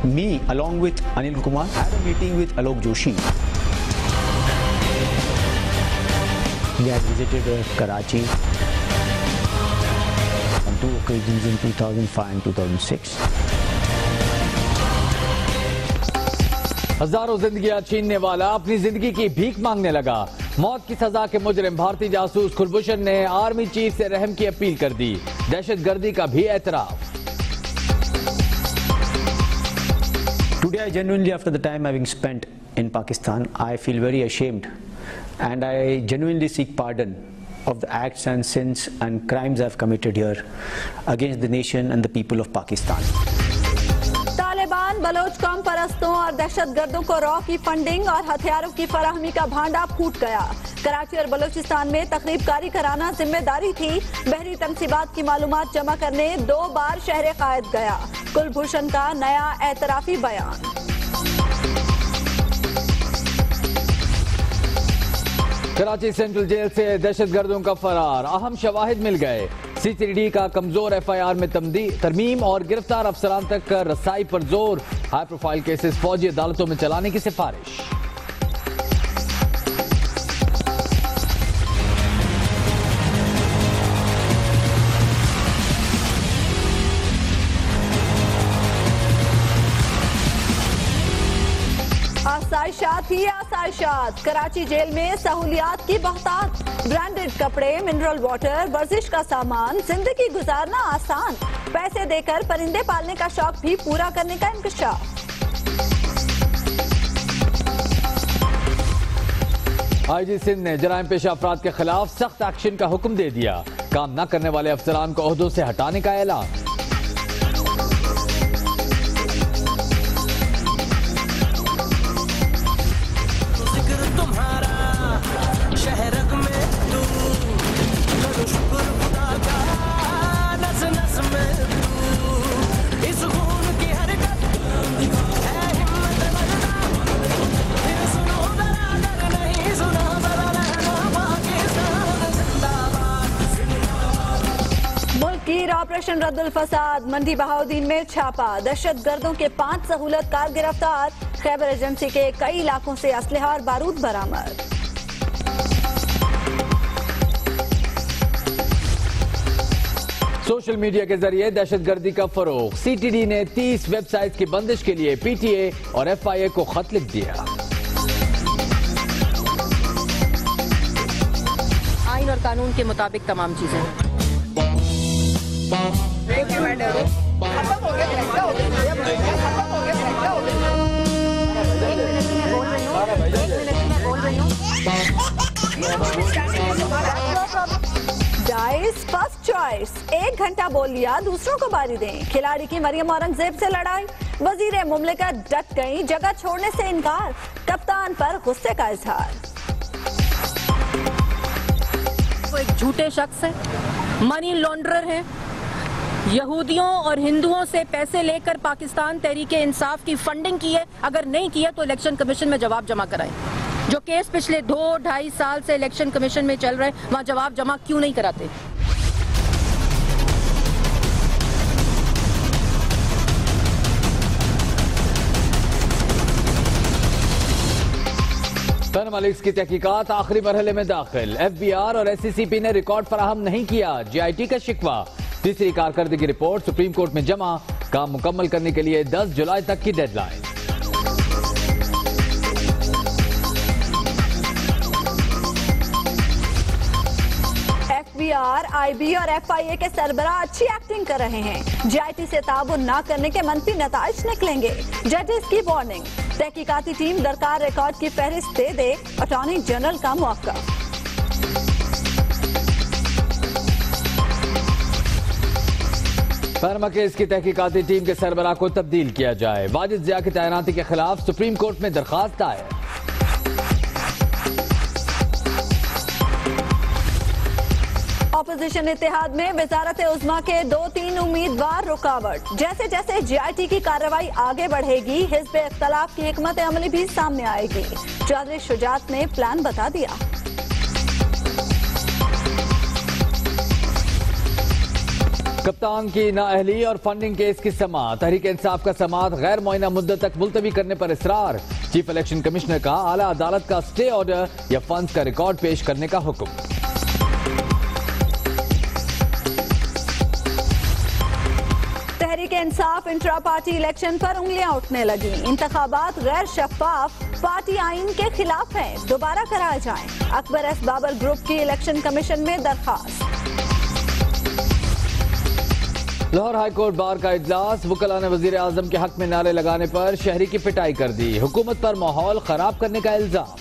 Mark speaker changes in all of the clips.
Speaker 1: Me, along with Anil Kumar, had a meeting with Alok Joshi. We had visited Karachi on 2 occasions in 2005 and 2006.
Speaker 2: हजारों जिंदगियां छीनने वाला अपनी जिंदगी की भीख मांगने लगा। मौत की सजा के मुजरिम भारतीय जासूस कुलभूषण ने आर्मी चीफ से रहम की अपील कर दी। दहशतगर्दी का भी एतराफ।
Speaker 1: Today, I genuinely, after the time having spent in Pakistan, I feel very ashamed, and I genuinely seek pardon of the acts and sins and crimes I have committed here against the nation and the people of Pakistan.
Speaker 3: Taliban Baloch कौम परस्तों और दहशतगर्दों को raw की funding और हथियारों की फराहमी का भांडा फूट गया। कराची और बलोचिस्तान में तकरीबकारी कराना जिम्मेदारी थी। बहरी तनसीबात की मालूमात जमा करने 2 बार शहर कायद गया। कुलभूषण का नया एतराफी बयान।
Speaker 2: कराची सेंट्रल जेल से दहशतगर्दों का फरार, अहम शवाहिद मिल गए। CCD का कमजोर FIR में तरमीम और गिरफ्तार अफसरान तक रसाई पर जोर। हाई प्रोफाइल केसेस फौजी अदालतों में चलाने की सिफारिश।
Speaker 3: आसाइशात ही आसाइशात। कराची जेल में सहूलियात की बहुतात। ब्रांडेड कपड़े, मिनरल वाटर, वर्जिश का सामान, जिंदगी गुजारना आसान। पैसे देकर परिंदे पालने का शौक भी पूरा करने का इंकशाफ।
Speaker 2: IG सिंध ने जराइम पेशा अफराद के खिलाफ सख्त एक्शन का हुक्म दे दिया। काम न करने वाले अफसरान को ओहदों से हटाने का ऐलान।
Speaker 3: ऑपरेशन रद्दुल फसाद। मंडी बहाउद्दीन में छापा। दहशतगर्दों के 5 सहूलतकार गिरफ्तार। खैबर एजेंसी के कई इलाकों से असलहा और बारूद बरामद।
Speaker 2: सोशल मीडिया के जरिए दहशतगर्दी का फरोग। CTD ने 30 वेबसाइट की बंदिश के लिए PTA और FIA को खत लिख दिया।
Speaker 4: आइन और कानून के मुताबिक तमाम चीजें।
Speaker 3: Dice first choice. 1 घंटा बोल लिया, दूसरों को बारी दें। खिलाड़ी की मरियम औरंगजेब से लड़ाई। वजीर मुमलिकत डट गई, जगह छोड़ने से इनकार। कप्तान पर गुस्से का इजहार।
Speaker 4: वो एक झूठे शख्स है, मनी लॉन्ड्रर है। यहूदियों और हिंदुओं से पैसे लेकर पाकिस्तान तहरीके इंसाफ की फंडिंग की है। अगर नहीं किया तो इलेक्शन कमीशन में जवाब जमा कराएं। जो केस पिछले 2-2.5 साल से इलेक्शन कमीशन में चल रहे हैं, वहां जवाब जमा क्यों नहीं कराते?
Speaker 2: पैनमा लीक्स की तहकीकात आखिरी मरहले में दाखिल। FBR और SCCP ने रिकॉर्ड फराहम नहीं किया। GIT का शिकवा। तीसरी कारकर्दगी रिपोर्ट सुप्रीम कोर्ट में जमा। काम मुकम्मल करने के लिए 10 जुलाई तक की डेडलाइन।
Speaker 3: FBR, IB और FIA के सरबराह अच्छी एक्टिंग कर रहे हैं। GIT से ताउन न करने के मनफी नताइज निकलेंगे। जजेस की वार्निंग। तहकीकाती टीम दरकार रिकॉर्ड की फहरिस्त दे दे। अटॉर्नी जनरल का मौका।
Speaker 2: पैनमा केस की तहकीकाती टीम के सरबराह को तब्दील किया जाए। वाजिद जिया की तैनाती के खिलाफ सुप्रीम कोर्ट में दरखास्त दायर।
Speaker 3: ऑपोजिशन इत्तेहाद में वजारत उज़्मा के 2-3 उम्मीदवार रुकावट। जैसे जैसे GIT की कार्रवाई आगे बढ़ेगी, हिज़्ब इख्तलाफ की हिकमत अमली भी सामने आएगी। चौधरी शुजात ने प्लान बता दिया।
Speaker 2: कप्तान की नाअहली और फंडिंग केस की समाअत। तहरीक इंसाफ का समाअत गैर मुअय्यना मुद्दत तक मुलतवी करने पर इसरार। चीफ इलेक्शन कमिश्नर का आला अदालत का स्टे ऑर्डर या फंड्स का रिकॉर्ड पेश करने का हुक्म।
Speaker 3: Tehreek Insaf intra party election पर उंगलियां उठने लगी। इंतखाबात गैर शफाफ, पार्टी आइन के खिलाफ हैं, दोबारा कराए जाएं। अकबर एस बाबर ग्रुप की इलेक्शन कमीशन में दरखास्त।
Speaker 2: लाहौर हाई कोर्ट बार का इजलास। वुकला ने वजीर आजम के हक में नारे लगाने पर शहरी की पिटाई कर दी। हुकूमत पर माहौल खराब करने का इल्जाम।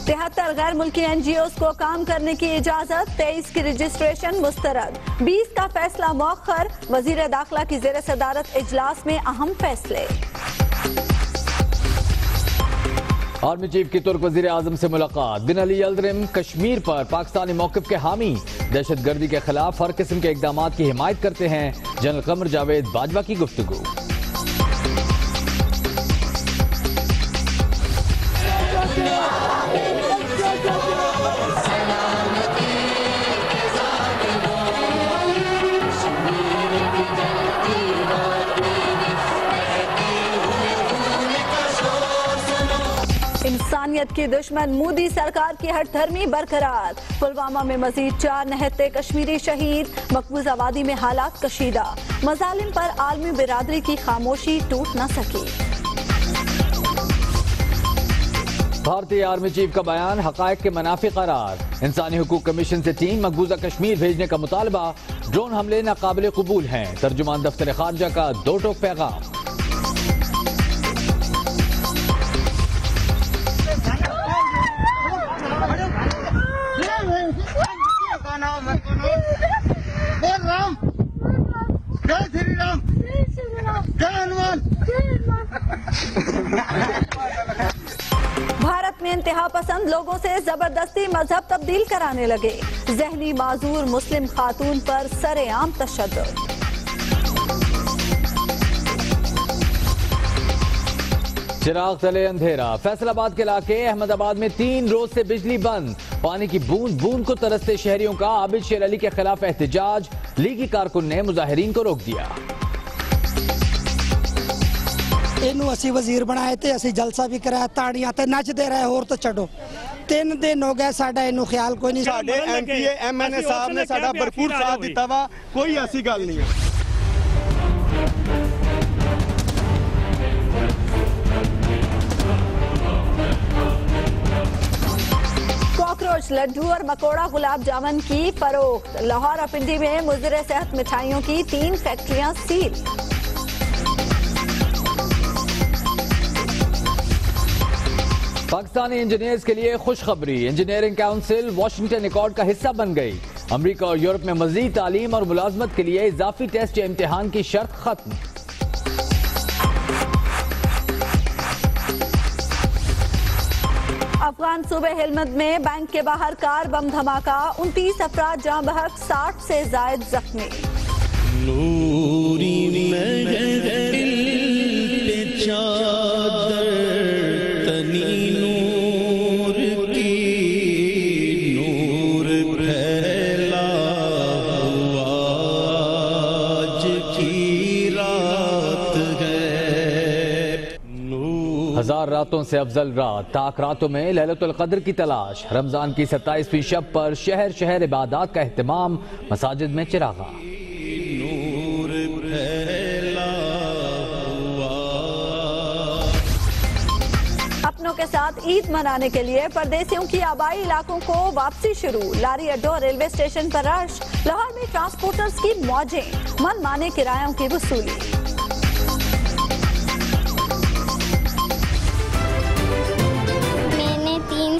Speaker 3: 73 गैर मुल्की NGOs को काम करने की इजाजत। 23 की रजिस्ट्रेशन मुस्तरद। 20 का फैसला मौखर। वजीर दाखिला की जेर सदारत इजलास में अहम फैसले।
Speaker 2: आर्मी चीफ की तुर्क वजीर आजम से मुलाकात। बिन अली यल्दरिम कश्मीर पर पाकिस्तानी मौक़िफ़ के हामी। दहशत गर्दी के खिलाफ हर किस्म के इकदामात की हिमायत करते हैं। जनरल कमर जावेद बाजवा की गुफ्तगू।
Speaker 3: इंसानियत की दुश्मन मोदी सरकार की हठधर्मी बरकरार। पुलवामा में मजीद 4 निहत्ते कश्मीरी शहीद। मकबूजा वादी में हालात कशीदा। मजालिम पर आलमी बिरादरी की खामोशी टूट न सकी।
Speaker 2: भारतीय आर्मी चीफ का बयान हकायक के मनाफी करार। इंसानी हुकूक कमीशन से टीम मकबूजा कश्मीर भेजने का मुतालबा। ड्रोन हमले नाकाबिले कबूल हैं। तर्जुमान दफ्तर खारजा का 2 टोक पैगाम।
Speaker 3: भारत में इंतहा पसंद लोगों से जबरदस्ती मजहब तब्दील कराने लगे। जहनी माजूर मुस्लिम खातून पर सरेआम तशद्दुद।
Speaker 2: चिराग तले अंधेरा। फैसलाबाद के इलाके अहमदाबाद में 3 रोज से बिजली बंद। पानी की बूंद बूंद को तरसते शहरियों का आबिद शेर अली के खिलाफ एहतजाज। लीगी कारकुन ने मुजाहिरीन को रोक दिया।
Speaker 5: ਇਹਨੂੰ ਅਸੀਂ ਵਜ਼ੀਰ ਬਣਾਏ ਤੇ ਅਸੀਂ ਜਲਸਾ ਵੀ ਕਰਾਇਆ, ਤਾੜੀਆਂ ਤੇ ਨੱਚਦੇ ਰਹੇ, ਹੋਰ ਤਾਂ ਛੱਡੋ। 3 ਦਿਨ ਹੋ ਗਏ ਸਾਡਾ ਇਹਨੂੰ ਖਿਆਲ ਕੋਈ ਨਹੀਂ।
Speaker 6: ਸਾਡੇ MPA MNA ਸਾਹਿਬ ਨੇ ਸਾਡਾ ਭਰਪੂਰ ਸਾਥ ਦਿੱਤਾ ਵਾ, ਕੋਈ ਐਸੀ ਗੱਲ ਨਹੀਂ ਹੈ।
Speaker 3: कॉकरोच, लड्डू और मकोड़ा गुलाब जामुन की फरोख्त। लाहौर और पिंडी में मुज़र सेहत मिठाइयों की 3 फैक्ट्रियां सील।
Speaker 2: पाकिस्तानी इंजीनियर्स के लिए खुशखबरी। इंजीनियरिंग काउंसिल वाशिंगटन एकॉर्ड का हिस्सा बन गई। अमेरिका और यूरोप में मजीद तालीम और मुलाजमत के लिए इजाफी टेस्ट या इम्तिहान की शर्त खत्म।
Speaker 3: अफगान सूबे हिलमत में बैंक के बाहर कार बम धमाका। 29 अफराद जाँ बहक, 60 से जायद जख्मी।
Speaker 2: हजार रातों से अफजल रात। ताक रातों में लैलतुल क़द्र की तलाश। रमजान की 27वीं शब पर शहर शहर इबादत का एहतमाम। मसाजिद में चिरागा।
Speaker 3: अपनों के साथ ईद मनाने के लिए परदेसियों की आबाई इलाकों को वापसी शुरू। लारी अड्डों और रेलवे स्टेशन पर रश। लाहौर में ट्रांसपोर्टर्स की मौजें। मनमाने किरायों की वसूली।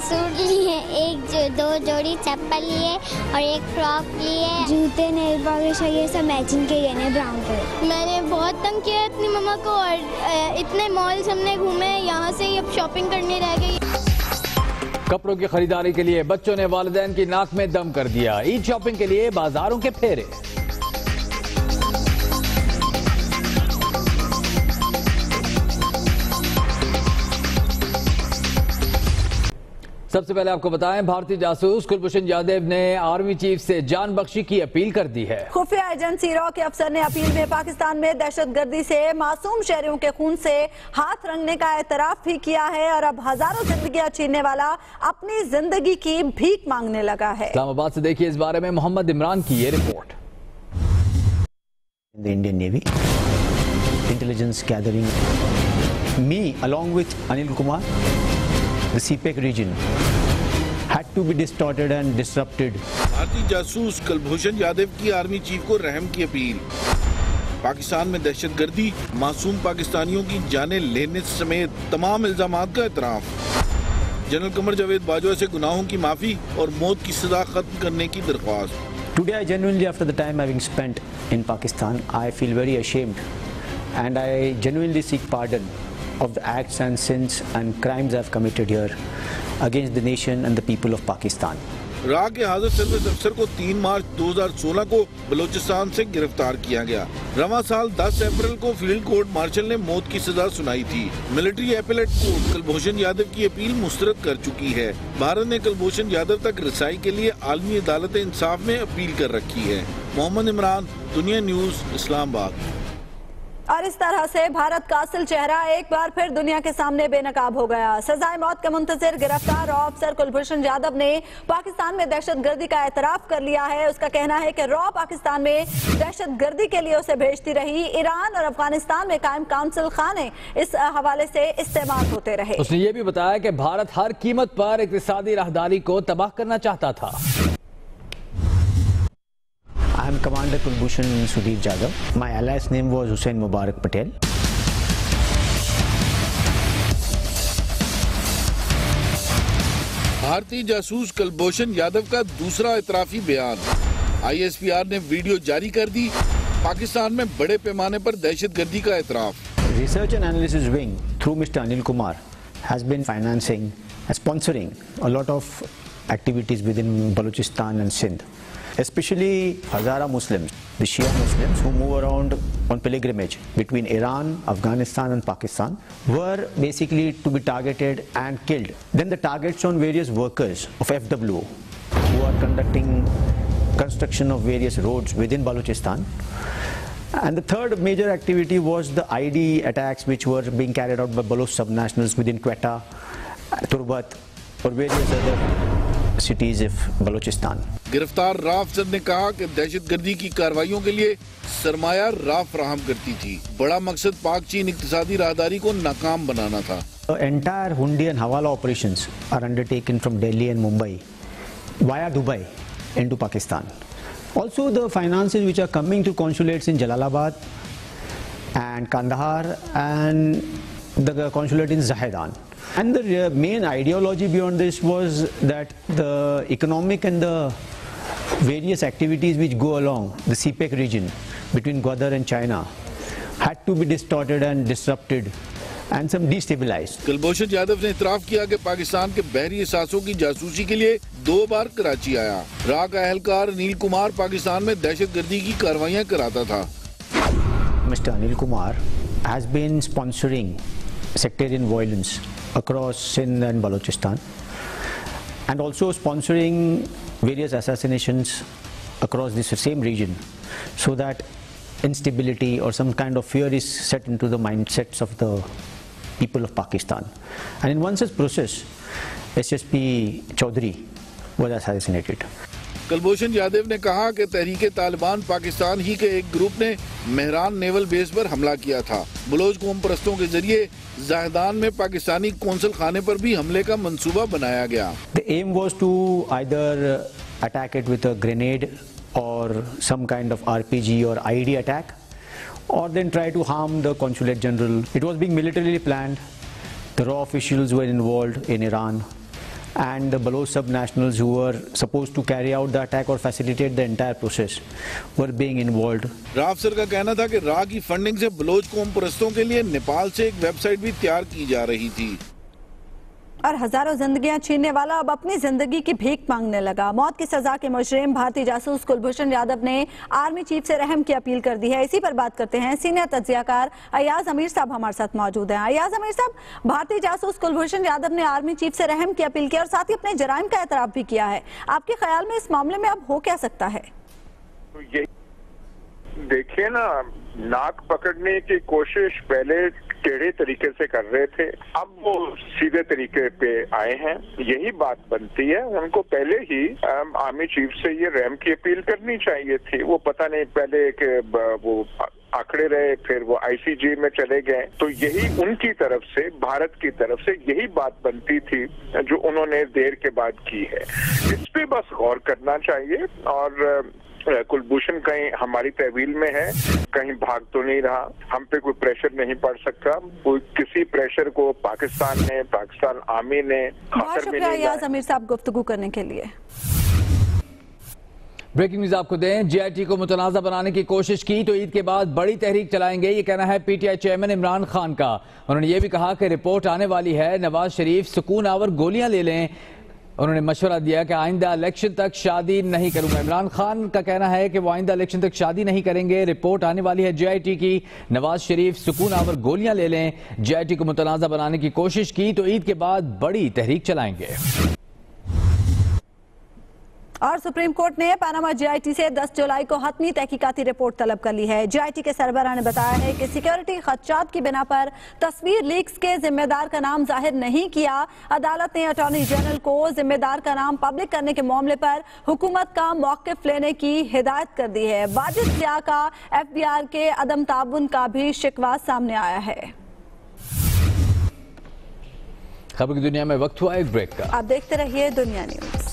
Speaker 7: सूट लिए, 2 जोड़ी चप्पल लिए और 1 फ्रॉक लिए।
Speaker 8: जूते, नेल पॉलिश ये सब मैचिंग के लिए ब्राउन कलर।
Speaker 7: मैंने बहुत तंग किया अपनी मम्मा को और इतने मॉल्स हमने घूमे, यहाँ से ही अब शॉपिंग करनी रह गई।
Speaker 2: कपड़ों की खरीदारी के लिए बच्चों ने वालिदैन की नाक में दम कर दिया। ईद शॉपिंग के लिए बाजारों के फेरे। सबसे पहले आपको बताएं, भारतीय जासूस कुलभूषण जाधव ने आर्मी चीफ से जान बख्शी की अपील कर दी है।
Speaker 3: खुफिया एजेंसी रॉ के अफसर ने अपील में पाकिस्तान में दहशतगर्दी से मासूम शहरियों के खून से हाथ रंगने का एतराफ भी किया है और अब हजारों जिंदगियां छीनने वाला अपनी जिंदगी की भीख मांगने लगा है।
Speaker 2: इस्लामाबाद से देखिए इस बारे में मोहम्मद इमरान की ये report.
Speaker 1: The Indian Navy intelligence gathering, me along with Anil Kumar, the CPEC region had to be distorted and disrupted.
Speaker 9: भारतीय जासूस कुलभूषण जाधव की आर्मी चीफ को रहम की अपील। पाकिस्तान में दहशतगर्दी, मासूम पाकिस्तानियों की जानें लेने समेत तमाम इल्जामात का एतराफ। जनरल कमर जावेद बाजवा से गुनाहों की माफी और मौत की सजा खत्म करने की दरख्वास्त।
Speaker 1: Today I genuinely, after the time having spent in Pakistan, I feel very ashamed and I genuinely seek pardon of the acts and sins and crimes I have committed here against the nation and the people of Pakistan.
Speaker 9: रा के हाजिर service अफसर को 3 मार्च 2016 को बलूचिस्तान से गिरफ्तार किया गया। रवां साल 10 अप्रैल को फील्ड कोर्ट मार्शल ने मौत की सजा सुनाई थी। Military appellate court Kulbhushan Yadav की अपील मुस्तरद कर चुकी है। भारत ने कुलभूषण यादव तक रसाई के लिए आलमी अदालत इंसाफ में अपील कर रखी है। मोहम्मद इमरान, दुनिया न्यूज, इस्लामाबाद।
Speaker 3: और इस तरह से भारत का असल चेहरा एक बार फिर दुनिया के सामने बेनकाब हो गया। सजाए मौत के मुंतजिर गिरफ्तार रॉ अफसर कुलभूषण जाधव ने पाकिस्तान में दहशतगर्दी का एतराफ कर लिया है। उसका कहना है कि रॉ पाकिस्तान में दहशतगर्दी के लिए उसे भेजती रही। ईरान और अफगानिस्तान में कायम काउंसिल खाने इस हवाले से इस्तेमाल होते रहे।
Speaker 2: उसने ये भी बताया कि भारत हर कीमत पर इक़्तिसादी राहदारी को तबाह करना चाहता था।
Speaker 1: I am Commander Kulbhushan Sudhir Jadhav. My alias name was Hussain Mubarak Patel.
Speaker 9: भारतीय जासूस कुलभूषण यादव का दूसरा इतराफी बयान। ISPR ने वीडियो जारी कर दी। पाकिस्तान में बड़े पैमाने पर दहशतगर्दी का एतराफ।
Speaker 1: Research and Analysis Wing through Mr. Anil Kumar has been financing and sponsoring a lot of activities within Balochistan and Sindh. Especially Hazara Muslims, the Shia Muslims who move around on pilgrimage between Iran, Afghanistan and Pakistan were basically to be targeted and killed. Then the targets on various workers of FWO who are conducting construction of various roads within Balochistan. And the third major activity was the ID attacks which were being carried out by Baloch subnationals within Quetta, Turbat or various other cities of Balochistan.
Speaker 9: गिरफ्तार रा अफसर ने कहा कि दहशतगर्दी की कार्रवाइयों के लिए सरमाया रा फराहम करती थी। बड़ा मकसद पाक चीन इक़्तिसादी राहदारी को नाकाम बनाना था।
Speaker 1: The entire Hundi and Hawala operations are undertaken from Delhi and Mumbai via Dubai into Pakistan. Also the finances which are coming to consulates in Jalalabad and Kandahar and the consulate in Zahedan. And the main ideology beyond this was that the economic and the various activities which go along the CPEC region between Gwadar and China had to be distorted and disrupted and some destabilized.
Speaker 9: Kulbhushan Yadav ने इतराफ किया कि पाकिस्तान के बहरी एहसासों की जासूसी के लिए 2 बार कराची आया। रा का अहलकार अनिल कुमार पाकिस्तान में दहशतगर्दी की कार्रवाइयां कराता था।
Speaker 1: Mr. Anil Kumar has been sponsoring sectarian violence across Sindh and Balochistan and also sponsoring various assassinations across this same region so that instability or some kind of fear is set into the mindsets of the people of Pakistan. And in one such process, SSP Chaudhary was assassinated.
Speaker 9: Kulbhushan Yadav ने कहा कि तहरीके तालिबान पाकिस्तान ही के एक group ने Mehran naval base पर हमला किया था। बलोच कौम परस्तों के जरिए जाहदान में पाकिस्तानी कौंसल खाने पर भी हमले का मंसूबा बनाया गया।
Speaker 1: The aim was to either attack it with a grenade or some kind of RPG or IED attack, or then try to harm the consulate general. It was being militarily planned. The raw officials were involved in Iran, and the Baloch subnationals who were supposed to carry out the attack or facilitate the entire process were being involved.
Speaker 9: रा अफसर का कहना था कि रा की funding से Bloch कौम परस्तों के लिए नेपाल से एक वेबसाइट भी तैयार की जा रही थी।
Speaker 3: और हजारों जिंदगियां छीनने वाला अब अपनी जिंदगी की भीख मांगने लगा। मौत की सजा के मुजरिम भारतीय जासूस कुलभूषण यादव ने आर्मी चीफ से रहम की अपील कर दी है। इसी पर बात करते हैं, सीनियर तज्जियाकार अयाज अमीर साहब हमारे साथ मौजूद हैं। अयाज अमीर साहब, भारतीय जासूस कुलभूषण यादव ने आर्मी चीफ से रहम की अपील की और साथ ही अपने जराइम का एतराफ भी किया है। आपके ख्याल में इस मामले में अब हो क्या सकता है?
Speaker 10: तो ये देखिए ना, नाक पकड़ने की कोशिश पहले टेढ़े तरीके से कर रहे थे, अब वो सीधे तरीके पे आए हैं। यही बात बनती है, उनको पहले ही आर्मी चीफ से ये रहम की अपील करनी चाहिए थी। वो पता नहीं पहले कि वो आंकड़े रहे, फिर वो आईसीजे में चले गए, तो यही उनकी तरफ से, भारत की तरफ से यही बात बनती थी जो उन्होंने देर के बाद की है। इस पे बस गौर करना चाहिए। और कुलभूषण कहीं हमारी तहवील में है, कहीं भाग तो नहीं रहा, हम पे कोई प्रेशर नहीं पड़ सकता। कोई किसी प्रेशर को पाकिस्तान आर्मी ने
Speaker 3: बहुत शुक्रिया अयाज अमीर साहब गुफ्तगू करने के लिए।
Speaker 2: ब्रेकिंग न्यूज आपको दें, जीआईटी को मुतनाज़ा बनाने की कोशिश की तो ईद के बाद बड़ी तहरीक चलाएंगे, ये कहना है पीटीआई चेयरमैन इमरान खान का। उन्होंने ये भी कहा कि रिपोर्ट आने वाली है, नवाज शरीफ सुकून आवर गोलियां ले लें। उन्होंने मशवरा दिया कि आइंदा इलेक्शन तक शादी नहीं करूंगा। इमरान खान का कहना है कि वो आइंदा इलेक्शन तक शादी नहीं करेंगे। रिपोर्ट आने वाली है जीआईटी की, नवाज शरीफ सुकून आवर गोलियां ले लें। जीआईटी को मुतनाज़ा बनाने की कोशिश की तो ईद के बाद बड़ी तहरीक चलाएंगे।
Speaker 3: और सुप्रीम कोर्ट ने पनामा जीआईटी से 10 जुलाई को हतमी तहकीकाती रिपोर्ट तलब कर ली है। जीआईटी के सरबराह ने बताया है कि सिक्योरिटी खदशात की बिना पर तस्वीर लीक्स के जिम्मेदार का नाम जाहिर नहीं किया। अदालत ने अटॉर्नी जनरल को जिम्मेदार का नाम पब्लिक करने के मामले पर हुकूमत का मौक़िफ़ लेने की हिदायत कर दी है। वाजिद सियाह का एफबीआर के अदम ताउन का भी शिकवा सामने आया है।
Speaker 2: खबर की दुनिया में वक्त हुआ एक ब्रेक का।
Speaker 3: आप देखते रहिए दुनिया न्यूज।